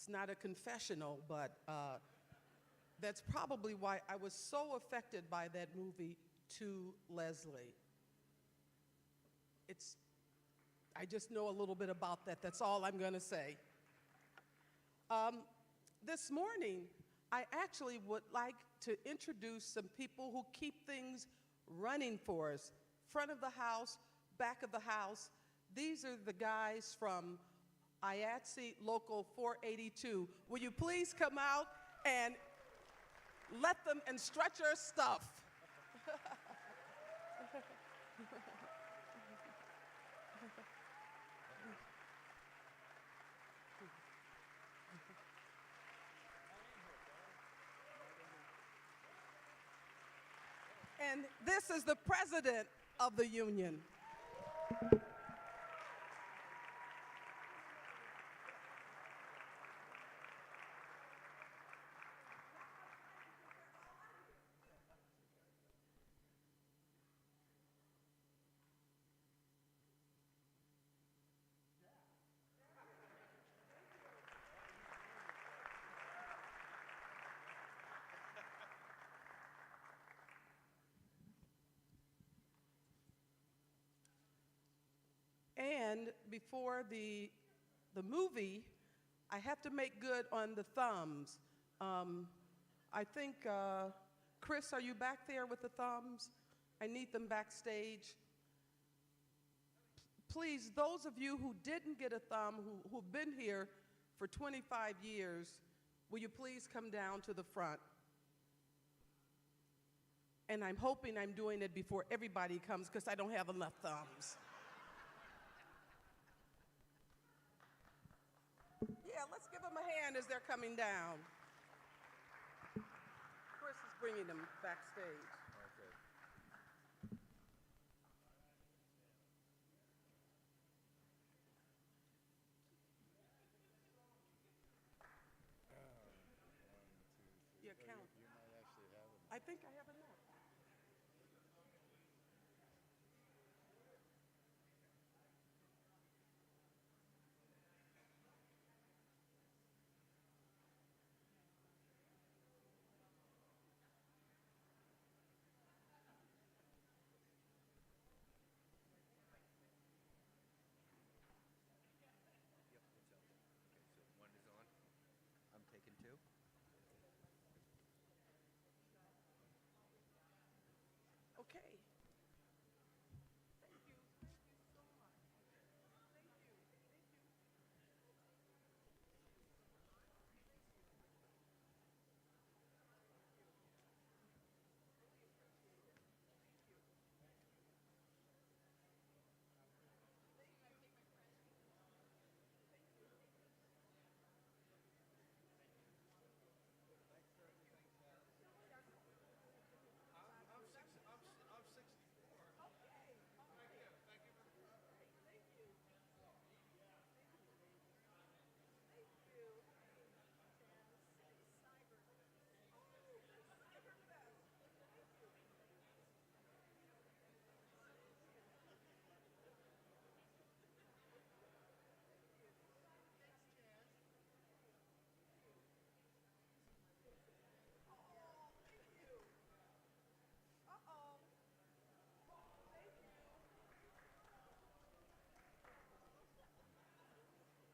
It's not a confessional, but that's probably why I was so affected by that movie, To Leslie. I just know a little bit about that. That's all I'm going to say. This morning, I actually would like to introduce some people who keep things running for us. Front of the house, back of the house. These are the guys from IATSE Local 482. Will you please come out and let them and stretch your stuff? And this is the president of the union. And before the movie, I have to make good on the thumbs. I think, Chris, are you back there with the thumbs? I need them backstage. Please, those of you who didn't get a thumb, who've been here for 25 years, will you please come down to the front? And I'm hoping I'm doing it before everybody comes because I don't have enough thumbs. Yeah, let's give them a hand as they're coming down. Chris is bringing them backstage. Okay. Yeah, count. You might actually have them. I think I have enough. I'm taking two. Okay. Thank you. Thank you so much. Thank you. Thank you.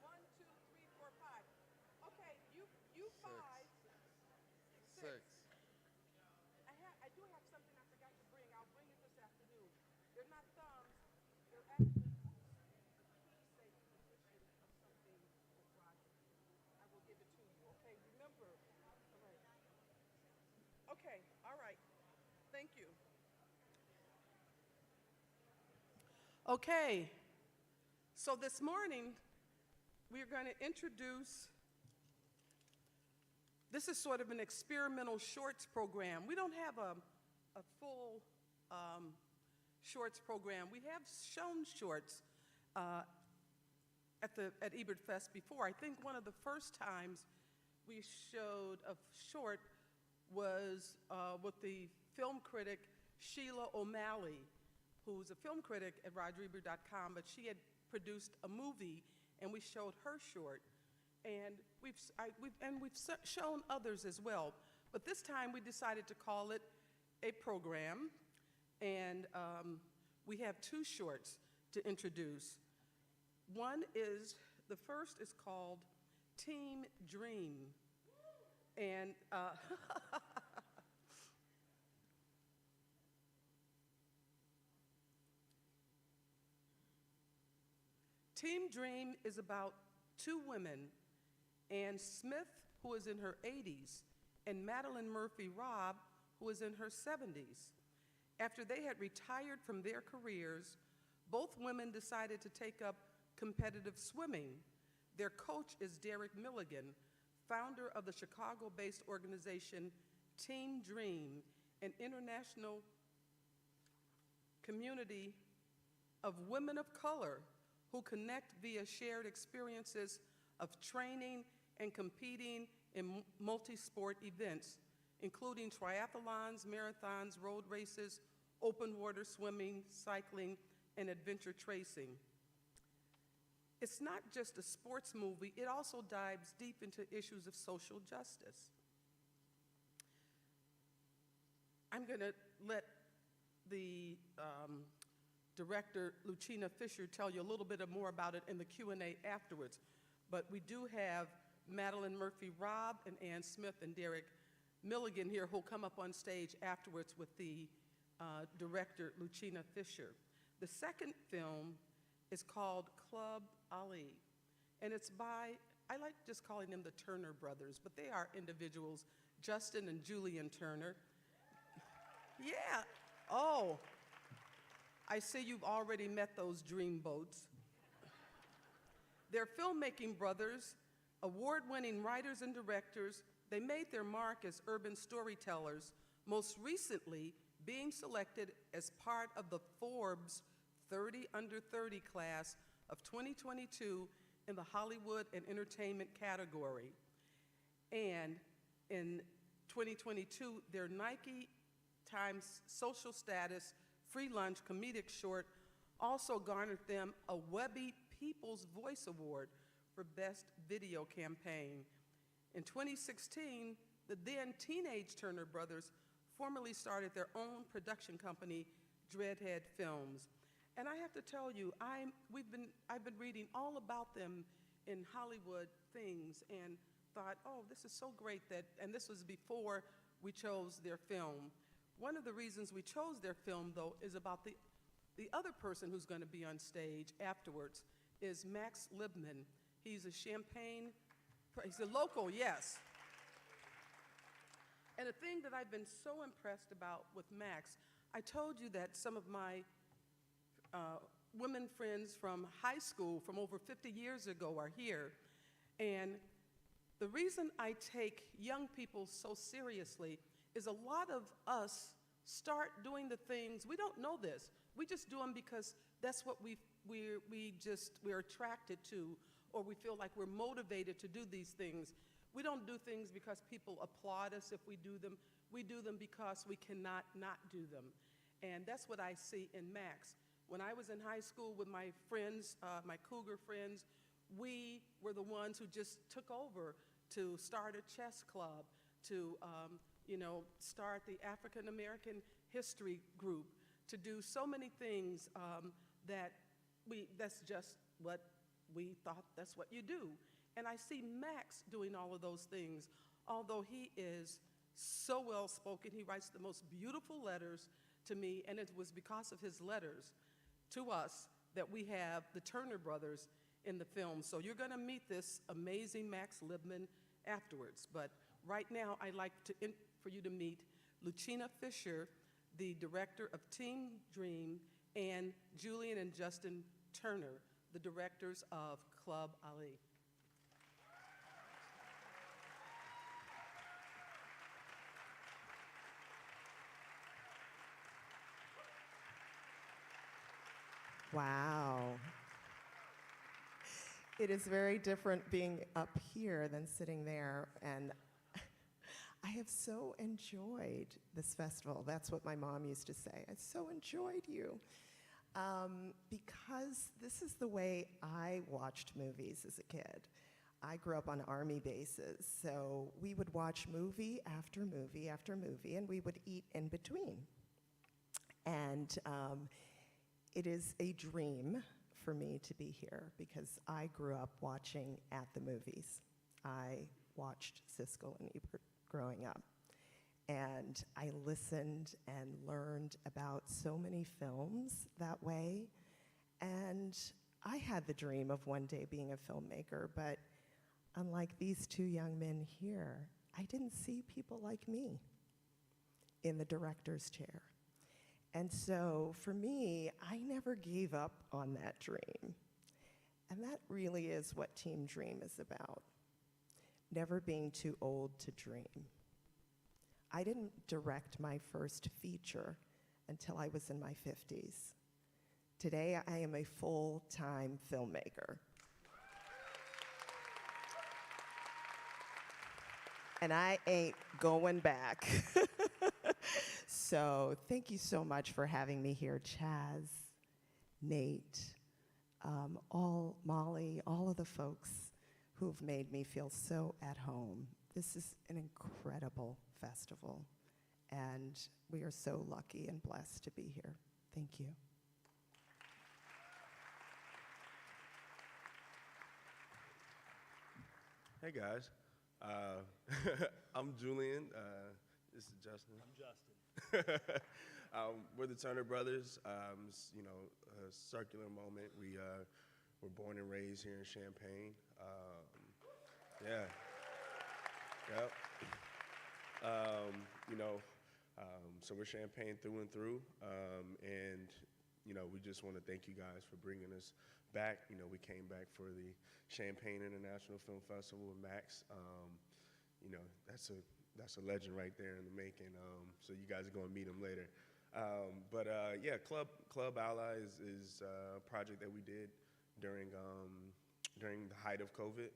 One, two, three, four, five. Okay, you five. Six. I do have something I forgot to bring. I'll bring it this afternoon. They're not thumbs. They're actually key safe position of something for Roger. I will give it to you. Okay, remember. All right. Okay, all right. Thank you. Okay. So this morning, we're going to introduce, this is sort of an experimental shorts program. We don't have a full shorts program. We have shown shorts at Ebertfest before. I think one of the first times we showed a short was with the film critic Sheila O'Malley, who's a film critic at RogerEbert.com, but she had produced a movie, and we showed her short. And we've shown others as well. But this time we decided to call it a program, and we have two shorts to introduce. The first is called Team Dream. And Team Dream is about two women, Ann Smith, who is in her 80s, and Madeline Murphy Robb, who is in her 70s. After they had retired from their careers, both women decided to take up competitive swimming. Their coach is Derek Milligan, founder of the Chicago-based organization Team Dream, an international community of women of color who connect via shared experiences of training and competing in multi-sport events, including triathlons, marathons, road races, open water swimming, cycling, and adventure tracing. It's not just a sports movie, it also dives deep into issues of social justice. I'm going to let the director, Lucina Fisher, tell you a little bit more about it in the Q&A afterwards. But we do have Madeline Murphy Robb and Ann Smith and Derek Milligan here who'll come up on stage afterwards with the director, Lucina Fisher. The second film is called Club Alli, and it's by, I like just calling them the Turner brothers, but they are individuals, Justin and Julian Turner. Yeah, oh, I see you've already met those dreamboats. They're filmmaking brothers, award-winning writers and directors. They made their mark as urban storytellers, most recently being selected as part of the Forbes 30 Under 30 class of 2022 in the Hollywood and Entertainment category. And in 2022, their Nike Times Social Status Free Lunch comedic short also garnered them a Webby People's Voice Award for Best Video Campaign. In 2016, the then teenage Turner brothers formally started their own production company, Dreadhead Films. And I have to tell you, I've been reading all about them in Hollywood things and thought, oh, this is so great that, and this was before we chose their film. One of the reasons we chose their film, though, is about the other person who's going to be on stage afterwards is Max Libman. He's a he's a local, yes. And a thing that I've been so impressed about with Max, I told you that some of my women friends from high school from over 50 years ago are here. And the reason I take young people so seriously is a lot of us start doing the things, we don't know this, we just do them because that's what we're attracted to, or we feel like we're motivated to do these things. We don't do things because people applaud us if we do them. We do them because we cannot not do them. And that's what I see in Max. When I was in high school with my friends, my Cougar friends, we were the ones who just took over to start a chess club, to start the African American History Group, to do so many things that's just what we thought that's what you do. And I see Max doing all of those things. Although he is so well spoken, he writes the most beautiful letters to me, and it was because of his letters to us that we have the Turner brothers in the film. So you're going to meet this amazing Max Libman afterwards. But right now, I'd like for you to meet Lucina Fisher, the director of Team Dream, and Julian and Justin Turner, the directors of Club Alli. Wow. It is very different being up here than sitting there, and I have so enjoyed this festival. That's what my mom used to say. I so enjoyed you. Because this is the way I watched movies as a kid. I grew up on Army bases, so we would watch movie after movie after movie, and we would eat in between. And it is a dream for me to be here because I grew up watching at the movies. I watched Siskel and Ebert growing up. And I listened and learned about so many films that way. And I had the dream of one day being a filmmaker, but unlike these two young men here, I didn't see people like me in the director's chair. And so for me, I never gave up on that dream. And that really is what Team Dream is about. Never being too old to dream. I didn't direct my first feature until I was in my 50s. Today, I am a full-time filmmaker. And I ain't going back. So thank you so much for having me here, Chaz, Nate, Molly, all of the folks who've made me feel so at home. This is an incredible festival, and we are so lucky and blessed to be here. Thank you. Hey guys, I'm Julian. This is Justin. I'm Justin. We're the Turner Brothers. It's, you know, a circular moment. We were born and raised here in Champaign. Yeah. Yep. You know, so we're Champaign through and through, and you know, we just want to thank you guys for bringing us back. You know, we came back for the Champaign International Film Festival with Max. You know, that's a legend right there in the making. So you guys are going to meet him later. Yeah, Club Alli is a project that we did during the height of COVID.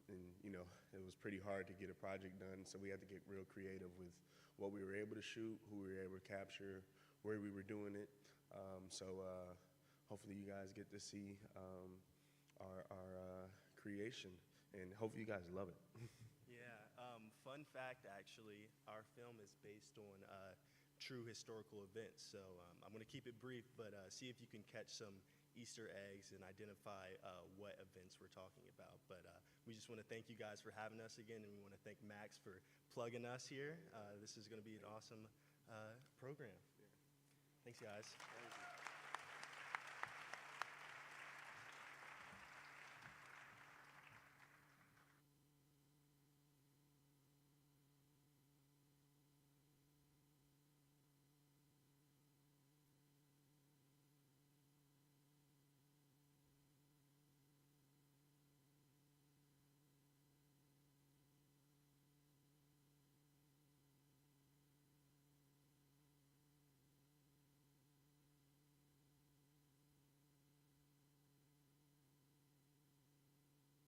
And you know, it was pretty hard to get a project done, so we had to get real creative with what we were able to shoot, who we were able to capture, where we were doing it. Hopefully you guys get to see our creation, and hopefully you guys love it. Yeah, fun fact actually, our film is based on true historical events. So I'm going to keep it brief, but see if you can catch some Easter eggs and identify what events we're talking about. But we just want to thank you guys for having us again, and we want to thank Max for plugging us here. This is going to be an awesome program. Yeah. Thanks, guys. Thank you.